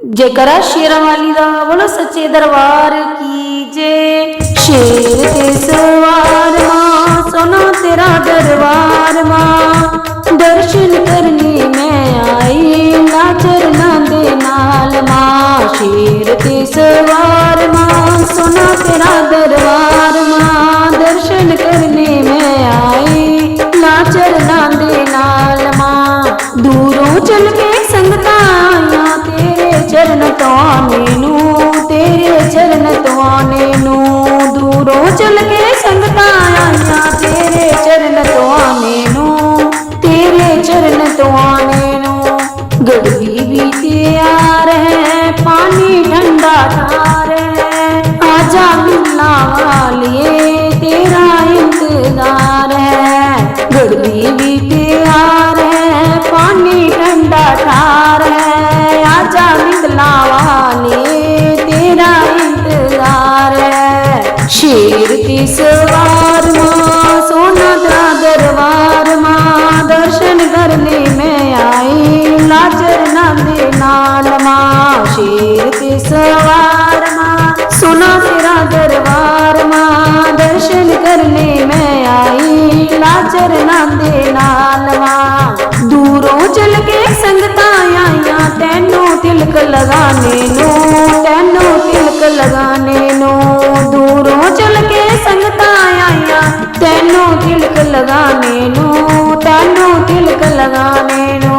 जयकारा शेरां वाली दा बोलो सच्चे दरबार की जय। शेर ते सवार मां सोना तेरा दरबार मां, दर्शन करने मैं आई ना चरना दे नाल मां। शेर ते सवार मां सोना तेरा दरबार मां, दर्शन करने मैं आई ना चरना दे नाल मां। दूरों चल के संगतां आईयां तेरे चरण तो आने नू, तेरे चरण तो आने नू। दूरों चल के संगतां आईयां तेरे चरण तो आने नू, तेरे चरण तो आने नू। गड़बी भी तैयार है पानी ठंडा ठार है, आजा मिलना वालिए तेरा इंतजार है। गड़बी भी तैयार है पानी ठंडा ठार है, आजा मिलना वालिए तेरा इंतजार है। शेर की सवार मां सोना तेरा दरबार मां, दर्शन करने में आई लाचर ना दे नाल मां। शेर की सवार मां सोना तेरा दरबार मां, दर्शन करने में आई लाचर ना दे नाल मां। दूरों चल के संगतां आईयां तैनू तिलक लगाने नू, तैनू तिलक लगाने नू। दूरों चल के संगतां आईयां तैनू तिलक लगाने नू, तैनू तिलक लगाने नू।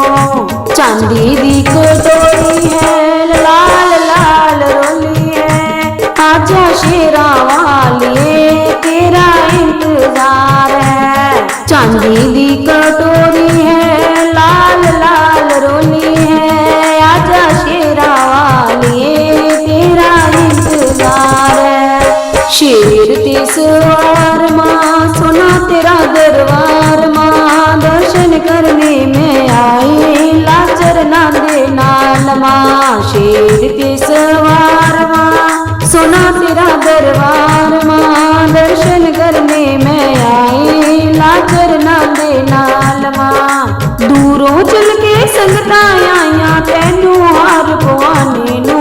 चांदी दी कटोरी है लाल लाल रोली है, आजा शेरां वालिए तेरा इंतजार है। चांदी दी कटोरी है लाल लाल रोली है, आजा शेरां वालिए तेरा इंतजार है। शेर ते सवार मां सोना तेरा दरबार मां, दर्शन करने में आई लाचर ना दे नाल मां। शेर ते सवार मां सोना तेरा दरबार मां, दर्शन करने में आई लाचर ना दे नाल मां। दूरों चल के संगतां आईयां तैनू हार पवाने नू,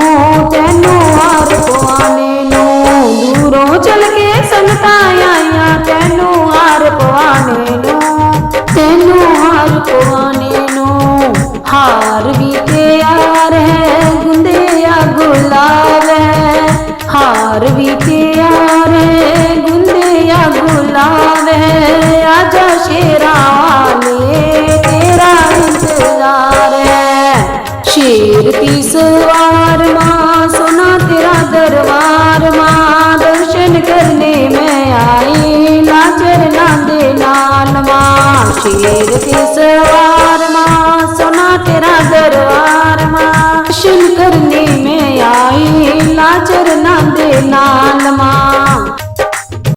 तैनू हार पवाने नू। दूरों चल के संगतां आईयां तैनू हार पवाने नू, तैनू हार पवाने नू। हार भी तैयार है गुंदे या गुलाब है, हार भी तैयार है गुंदे या गुलाब है, आजा शेरां वालिए तेरा इंतजार है। शेर की सवार मां सोना तेरा दरबार मां, दर्शन करने में आई लाचर ना दे नाल मां। शेर की सवार मां सोना तेरा दरबार मां, दर्शन करने में आई लाचर ना दे नाल